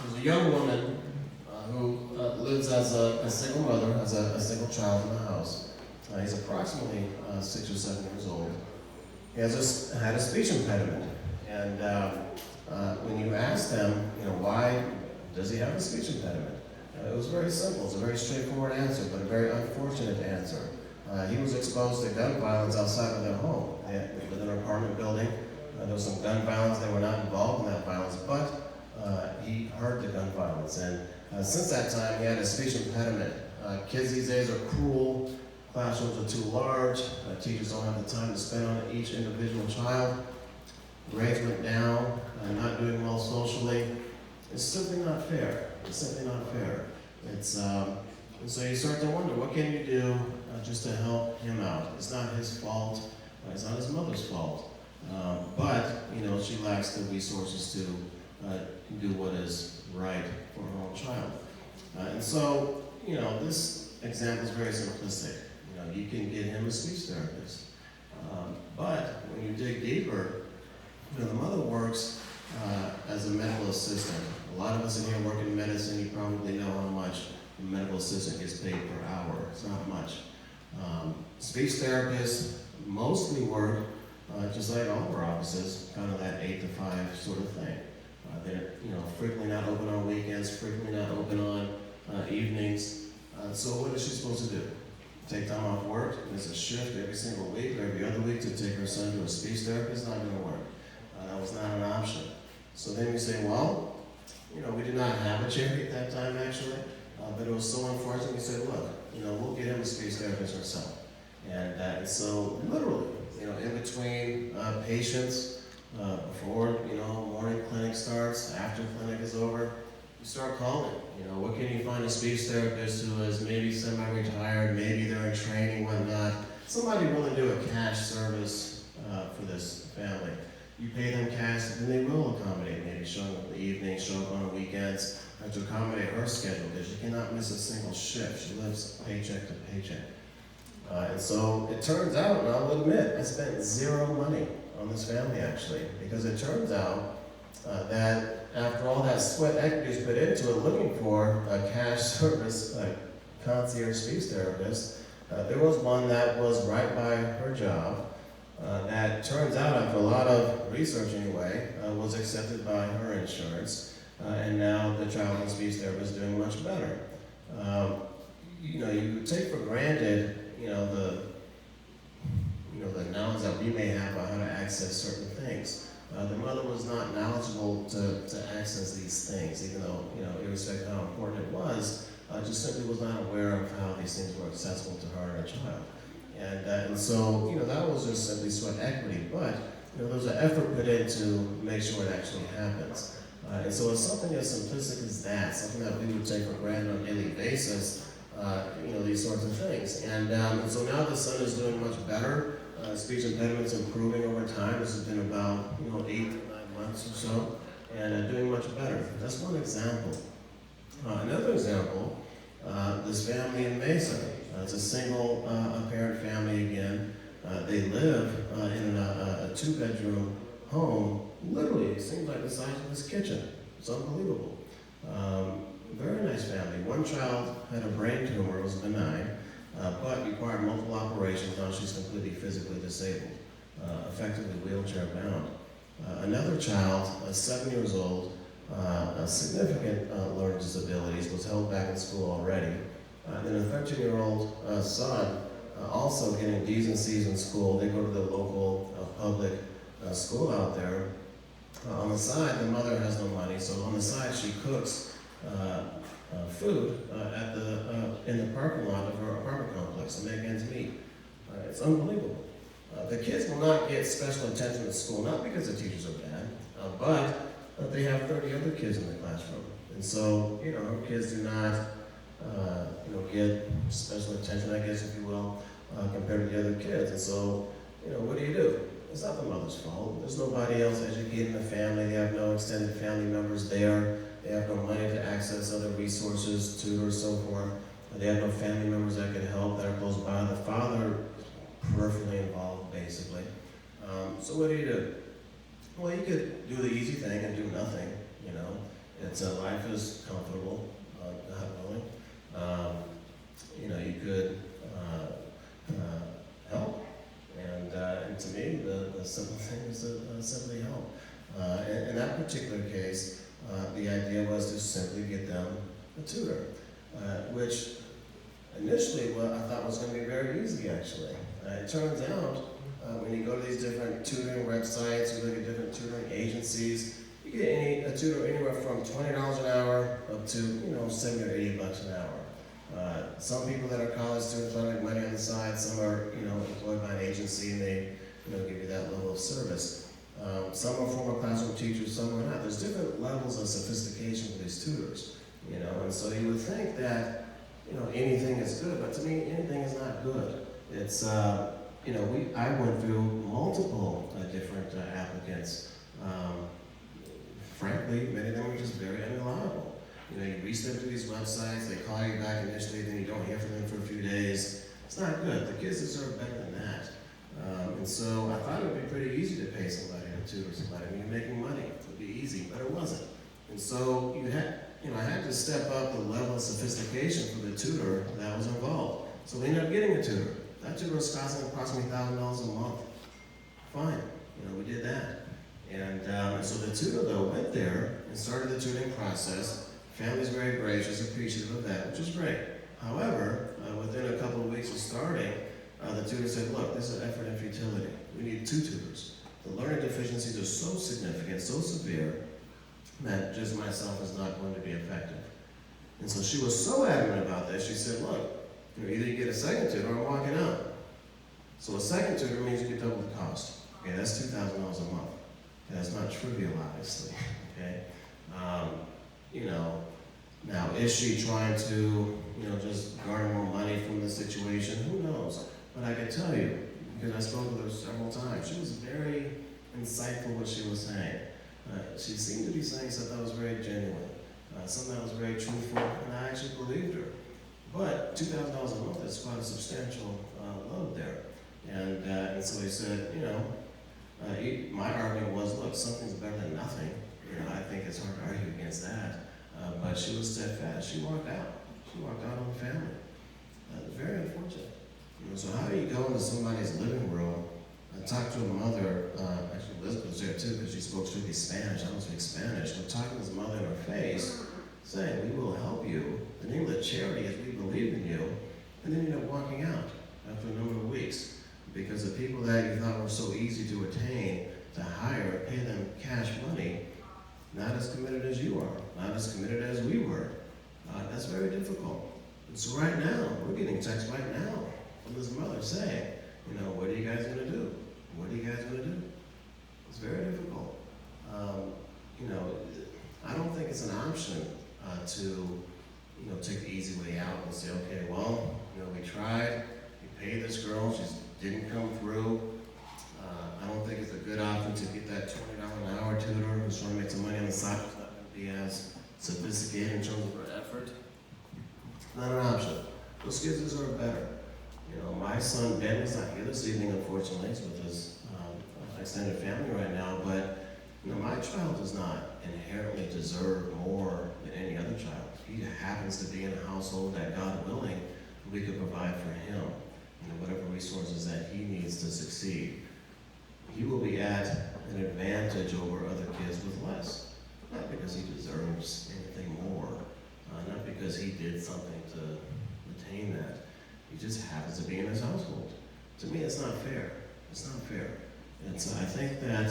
There's a young woman who lives as a single mother, has a single child in the house. He's approximately 6 or 7 years old. He had a speech impediment. And when you ask them, why does he have a speech impediment? It was very simple. It's a very straightforward answer, but a very unfortunate answer. He was exposed to gun violence outside of their home. They lived in an apartment building. There was some gun violence. They were not involved in that violence, but he heard the gun violence. And since that time, he had a speech impediment. Kids these days are cruel. Classrooms are too large. Teachers don't have the time to spend on each individual child. Grades went down. Not doing well socially. It's simply not fair. It's simply not fair. And so you start to wonder, what can you do just to help him out? It's not his fault. It's not his mother's fault. But she lacks the resources to do what is right for her own child. And so, this example is very simplistic. You can get him a speech therapist. But when you dig deeper, the mother works as a medical assistant. A lot of us in here work in medicine. You probably know how much a medical assistant gets paid per hour. It's not much. Speech therapists mostly work just like all of our offices, kind of that 8 to 5 sort of thing. They're frequently not open on weekends, frequently not open on evenings. So what is she supposed to do? Take time off work, miss a shift every single week or every other week to take her son to a speech therapist? Not going to work. That was not an option. So then we say, well, we did not have a charity at that time actually, but it was so unfortunate. We said, look, we'll get him a speech therapist ourselves. And so literally, in between patients, before morning clinic starts, after clinic is over, you start calling. What can you find a speech therapist who is maybe semi-retired, maybe they're in training, whatnot. Somebody willing to do a cash service for this family. You pay them cash, and they will accommodate, maybe showing up in the evening, show up on the weekends, to accommodate her schedule, because she cannot miss a single shift. She lives paycheck to paycheck. And so it turns out, and I'll admit, I spent zero money on this family actually, because it turns out that after all that sweat equity is put into it, looking for a cash service, a concierge speech therapist, there was one that was right by her job, that turns out after a lot of research anyway, was accepted by her insurance, and now the child and speech therapist is doing much better. You take for granted the knowledge that we may have about how to access certain things. The mother was not knowledgeable to access these things, even though, irrespective of how important it was, just simply was not aware of how these things were accessible to her and her child. And so, that was just simply sweat equity, but, there was an effort put in to make sure it actually happens. And so it's something as simplistic as that, something that we would take for granted on a daily basis, these sorts of things. And so now the son is doing much better. Speech impediments improving over time. This has been about 8 to 9 months or so, and doing much better. That's one example. Another example, this family in Mesa. It's a single parent family again. They live in a 2-bedroom home. Literally, it seems like the size of this kitchen. It's unbelievable. Very nice family. One child had a brain tumor. It was benign. But required multiple operations. Now she's completely physically disabled, effectively wheelchair bound. Another child, 7 years old, significant learning disabilities, was held back in school already. Then a 13-year-old son, also getting D's and C's in school. They go to the local public school out there. On the side, the mother has no money, so on the side she cooks food in the parking lot of her apartment complex to make ends meet. It's unbelievable. The kids will not get special attention at school, not because the teachers are bad, but they have 30 other kids in the classroom. And so, her kids do not, get special attention, I guess, if you will, compared to the other kids. And so, what do? It's not the mother's fault. There's nobody else educating the family. They have no extended family members there. They have no money to access other resources, tutors, so forth. They have no family members that can help that are close by. The father peripherally involved, basically. So what do? Well, you could do the easy thing and do nothing, life is comfortable, God willing. You could help. And to me, the simple thing is to simply help. In that particular case, the idea was to simply get them a tutor, which initially what I thought was going to be very easy, actually. It turns out, when you go to these different tutoring websites, you look at different tutoring agencies, you get a tutor anywhere from $20 an hour up to, $70 or $80 an hour. Some people that are college students trying to make money on the side, some are, employed by an agency and they, give you that level of service. Some are former classroom teachers, some are not. There's different levels of sophistication for these tutors, and so you would think that, anything is good, but to me, anything is not good. It's, I went through multiple different applicants. Frankly, many of them are just very unreliable. You reach them through these websites, they call you back initially, then you don't hear from them for a few days. It's not good. The kids deserve better than that. And so I thought it would be pretty easy to pay somebody to tutor somebody. When you're making money, it would be easy, but it wasn't. And so I had to step up the level of sophistication for the tutor that was involved. So we ended up getting a tutor. That tutor was costing approximately $1,000 a month. Fine, we did that. And so the tutor though went there and started the tutoring process. Family's very gracious, appreciative of that, which is great. However, within a couple of weeks of starting, the tutor said, look, this is an effort in futility. We need 2 tutors. The learning deficiencies are so significant, so severe, that just myself is not going to be effective. And so she was so adamant about that, she said, look, either you get a second tutor or I'm walking out. So a second tutor means you get double the cost. Okay, that's $2,000 a month. That's not trivial, obviously. Okay, now is she trying to, just garner more money from the situation? Who knows? But I can tell you, because I spoke with her several times, she was very insightful what she was saying. She seemed to be saying something that was very genuine, something that was very truthful, and I actually believed her. But $2,000 a month is quite a substantial load there. And so he said, my argument was, look, something's better than nothing. I think it's hard to argue against that. But she was steadfast. She walked out. She walked out on the family. Very unfortunate. So how do you go into somebody's living room and talk to a mother? Actually, Elizabeth was there too because she spoke strictly Spanish. I don't speak Spanish. But talking to his mother in her face, saying, we will help you. The name of the charity is we believe in you. And then you end up walking out after a number of weeks because the people that you thought were so easy to attain, to hire, pay them cash money, not as committed as you are, not as committed as we were. That's very difficult. And so right now, we're getting texts right now from this mother saying, what are you guys going to do? What are you guys going to do? It's very difficult. I don't think it's an option to, take the easy way out and say, okay, well, we tried, we paid this girl, she didn't come through. I don't think it's a good option to get that $20 an hour tutor who's trying to make some money on the side. It's not going to be as sophisticated in terms of her effort. Not an option. Those kids deserve better. My son Ben is not here this evening, unfortunately. He's with his extended family right now. But my child does not inherently deserve more than any other child. He happens to be in a household that, God willing, we could provide for him. Whatever resources that he needs to succeed. He will be at an advantage over other kids with less. Not because he deserves anything more, not because he did something to attain that. He just happens to be in his household. To me, it's not fair. It's not fair. And so I think that,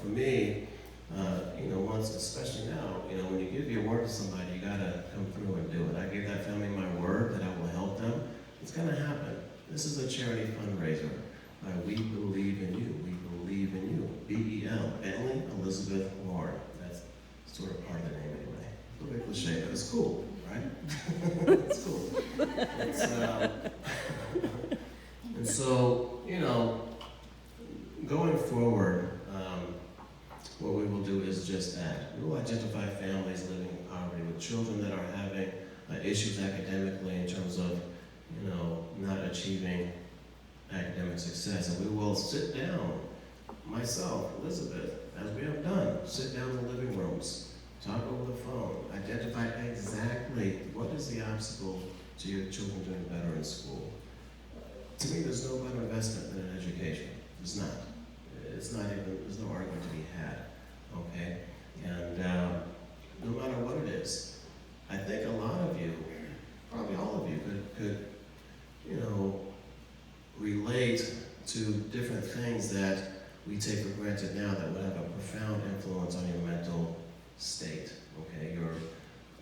for me, once, especially now, when you give your word to somebody, you gotta come through and do it. I gave that family my word that I will help them. It's gonna happen. This is a charity fundraiser. We believe in you. We believe in you. B-E-L. Bentley Elizabeth Lorne. That's sort of part of the name anyway. A little bit cliche, but it's cool, right? It's cool. And so, going forward, what we will do is just that. We will identify families living in poverty with children that are having issues academically in terms of, not achieving academic success. And we will sit down, myself, Elizabeth, as we have done, sit down in the living rooms, talk over the phone. phone. Identify exactly what is the obstacle to your children doing better in school. To me, there's no better investment than an education. There's not. It's not even, there's no argument to be had, okay? And no matter what it is, I think a lot of you, probably all of you, could relate to different things that we take for granted now that would have a profound influence on your mental state, okay? Your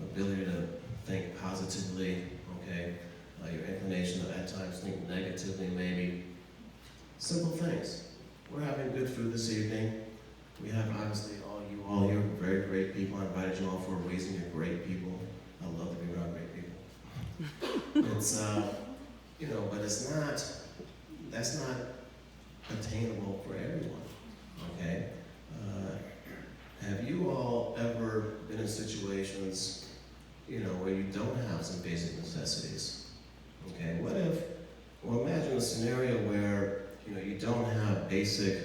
ability to think positively, okay? Your inclination to at times think negatively, maybe. Simple things. We're having good food this evening. We have obviously all you very great people. I invited you all for a reason. You're great people. I love to be around great people. It's, but it's not, that's not attainable for everyone, okay? Have you all ever been in situations, where you don't have some basic necessities? Okay, imagine a scenario where, you don't have basic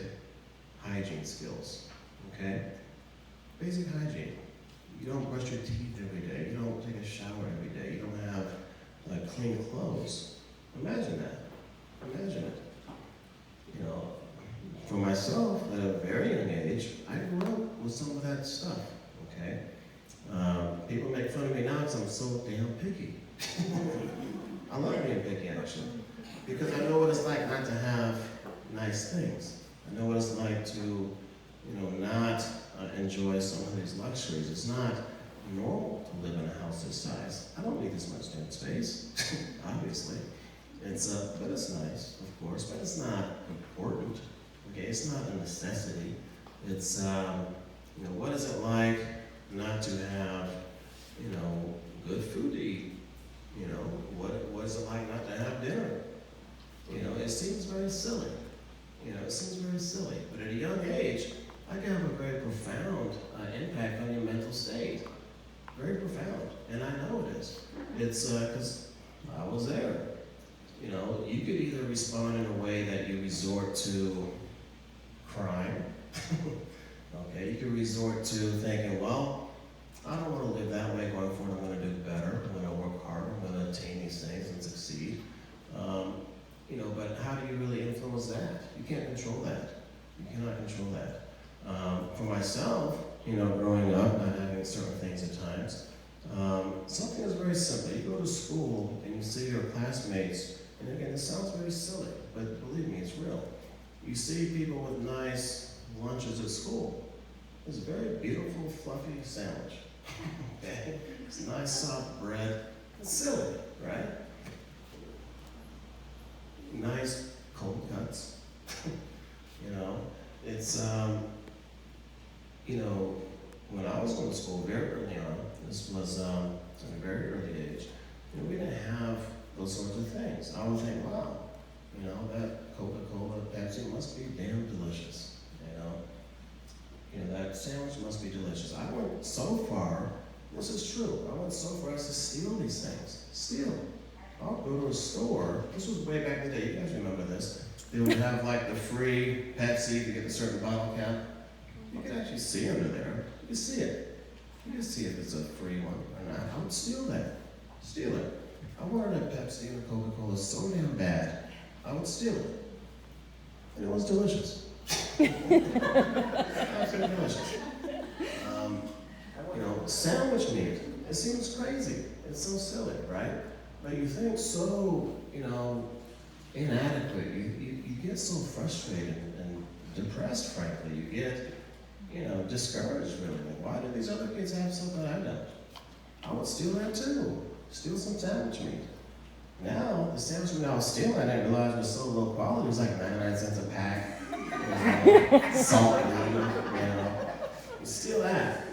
hygiene skills, okay? Basic hygiene. You don't brush your teeth every day. You don't take a shower every day. You don't have clean clothes. Imagine that. Imagine it. For myself, at a very young age, I grew up with some of that stuff, okay? People make fun of me now because I'm so damn picky. I love being picky, actually, because I know what it's like not to have nice things. I know what it's like to, not enjoy some of these luxuries. It's not normal to live in a house this size. I don't need this much damn space, obviously. But it's nice, of course, but it's not important. Okay, it's not a necessity. It's, what is it like not to have, good food to eat? What is it like not to have dinner? It seems very silly. It seems very silly. But at a young age, I can have a very profound impact on your mental state. Very profound. And I know it is. It's because I was there. You could either respond in a way that you resort to crime. Okay, you could resort to thinking, well, I don't want to live that way going forward. I'm going to do better. I'm going to work harder. I'm going to attain these things and succeed. But how do you really influence that? You can't control that. You cannot control that. For myself, growing up, not having certain things at times, something is very simple. You go to school and you see your classmates, and again, it sounds very silly, but believe me, it's real. You see people with nice lunches at school. It's a very beautiful, fluffy sandwich. Okay? It's nice, soft bread. It's silly, right? Nice cold cuts. It's, when I was going to school very early on, this was at a very early age, we didn't have those sorts of things. I would think, wow, that Coca-Cola, Pepsi must be damn delicious, that sandwich must be delicious. I went so far, this is true, I went so far as to steal these things. Steal. I'll go to a store, this was way back in the day, you guys remember this. They would have the free Pepsi to get a certain bottle cap. You can actually see under there. You can see it. You can see if it's a free one or not. I would steal that. Steal it. I wanted a Pepsi and a Coca-Cola so damn bad, I would steal it. And it was delicious. Absolutely delicious. Sandwich meat. It seems crazy. It's so silly, right? But you think so, inadequate. You get so frustrated and depressed, frankly. You get, discouraged, really. Why do these other kids have something I don't? I would steal that too. Steal some sandwich meat. Now, the sandwich meat I was stealing, I didn't realize it was so low quality. It was like 99 cents a pack. Salt, You steal that.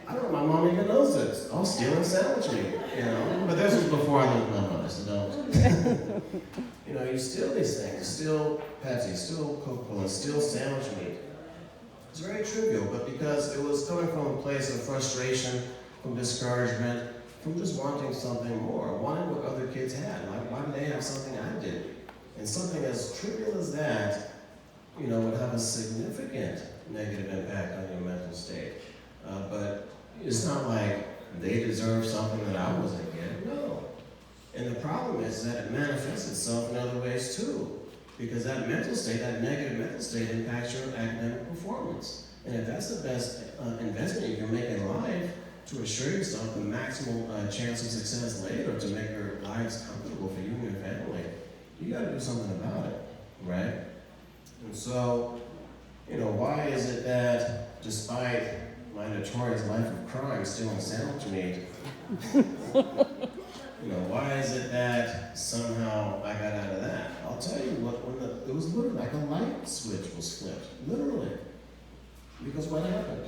I don't know, my mom even knows this. I was stealing sandwich meat, But this was before I lived with my mother, so don't. You steal these things. You steal Pepsi, steal Coca-Cola, steal sandwich meat. It's very trivial, but because it was coming from a place of frustration, from discouragement, from just wanting something more, wanting what other kids had. Like, why did they have something I did? And something as trivial as that, would have a significant negative impact on your mental state. But It's not like they deserve something that I wasn't getting. No. And the problem is that it manifests itself in other ways too. Because that mental state, that negative mental state impacts your academic performance. And if that's the best investment you can make in life to assure yourself the maximal chance of success later, to make your lives comfortable for you and your family, you gotta do something about it, right? And so, why is it that despite my notorious life of crime, stealing sandwich meat, why is it that somehow I got out of that? I'll tell you what, it was literally like a light switch was flipped, literally. Because what happened?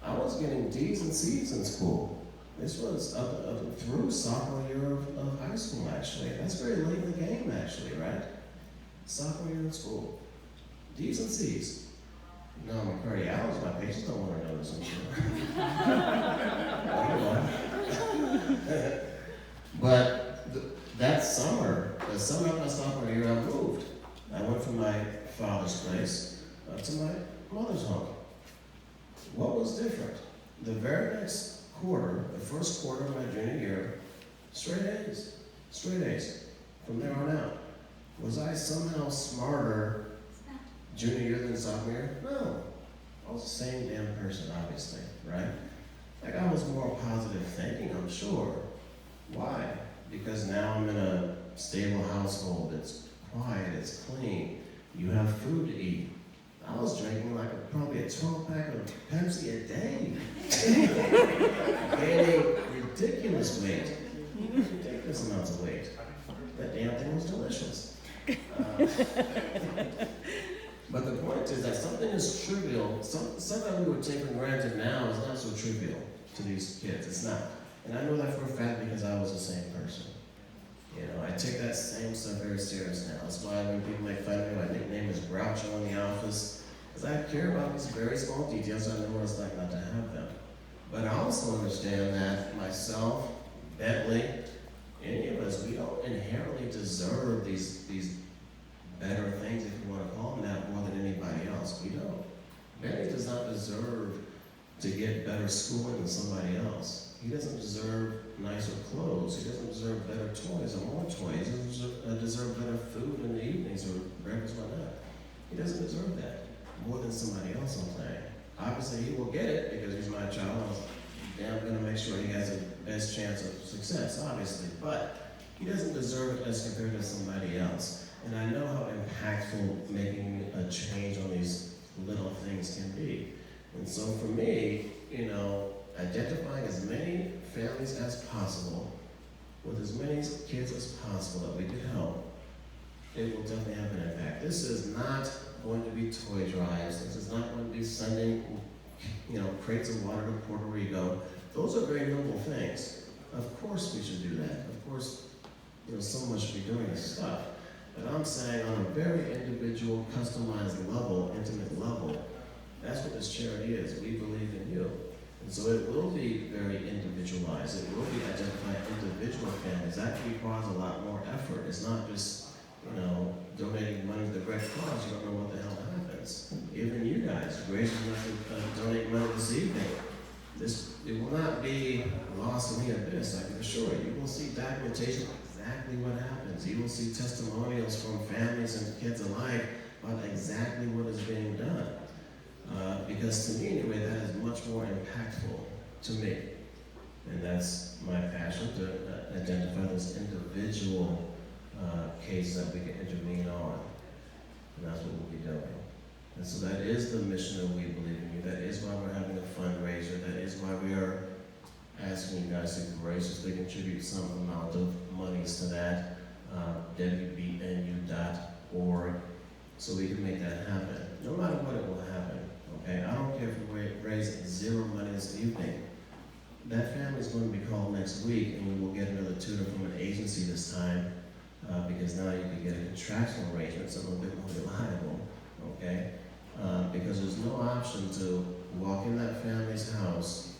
I was getting D's and C's in school. This was up through sophomore year of high school, actually. That's very late in the game, actually, right? Sophomore year in school. D's and C's. No, I'm a cardiologist. My patients don't want to know this, I'm sure. But that summer, the summer of my sophomore year, I moved. I went from my father's place to my mother's home. What was different? The very next quarter, the first quarter of my junior year, straight A's. Straight A's. From there on out. Was I somehow smarter junior year than sophomore year? No. I was the same damn person, obviously, right? Like, I was more positive thinking, I'm sure. Why? Because now I'm in a stable household. It's quiet, it's clean. You have food to eat. I was drinking probably a 12-pack of Pepsi a day. Gaining ridiculous weight. Ridiculous amounts of weight. That damn thing was delicious. But the point is that something is trivial. Something we would take for granted now is not so trivial to these kids. It's not. And I know that for a fact because I was the same person. I take that same stuff very serious now. That's why when people make fun of me, my nickname is Groucho in the office, because I care about these very small details, so I know what it's like not to have them. But I also understand that myself, Bentley, any of us, we don't inherently deserve these better things, if you want to call them that, more than anybody else. We don't. Bentley does not deserve to get better schooling than somebody else. He doesn't deserve nicer clothes. He doesn't deserve better toys or more toys. He doesn't deserve better food in the evenings or breakfast or whatnot. He doesn't deserve that more than somebody else I'm saying. Obviously, he will get it because he's my child. I'm going to make sure he has the best chance of success, obviously. But he doesn't deserve it as compared to somebody else. And I know how impactful making a change on these little things can be. And so for me, identifying as many families as possible, with as many kids as possible that we could help, it will definitely have an impact. This is not going to be toy drives. This is not going to be sending, crates of water to Puerto Rico. Those are very noble things. Of course we should do that. Of course, someone should be doing this stuff. But I'm saying on a very individual, customized level, intimate level, that's what this charity is. We believe in you. And so it will be very individualized. It will be identifying individual families. That requires a lot more effort. It's not just, donating money to the Red Cross. You don't know what the hell happens. Even you guys, gracious enough to donate money this evening. It will not be lost in the abyss, I can assure you. You will see documentation of exactly what happens. You will see testimonials from families and kids alike about exactly what is being done. Because to me, anyway, that is much more impactful to me. And that's my passion, to identify those individual cases that we can intervene on. And that's what we'll be doing. And so that is the mission that we believe in you. That is why we're having a fundraiser. That is why we are asking you guys to graciously contribute some amount of monies to that, wbnu.org, so we can make that happen. No matter what, it will happen. Okay, I don't care if we raise zero money this evening. That family is going to be called next week, and we will get another tutor from an agency this time, because now you can get a contractual arrangement, so a little bit more reliable. Okay, because there's no option to walk in that family's house,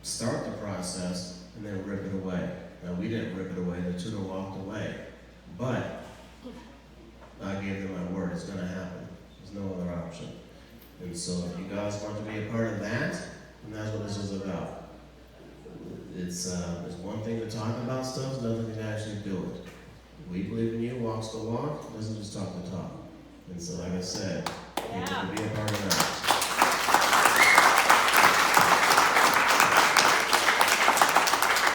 start the process, and then rip it away. Now, we didn't rip it away. The tutor walked away, but I gave them my word. It's going to happen. There's no other option. And so if you guys want to be a part of that, And that's what this is about. It's one thing to talk about stuff, it's another thing to actually do it. We believe in you, walks the walk, doesn't just talk the talk. And so, like I said, you Yeah. can be a part of that.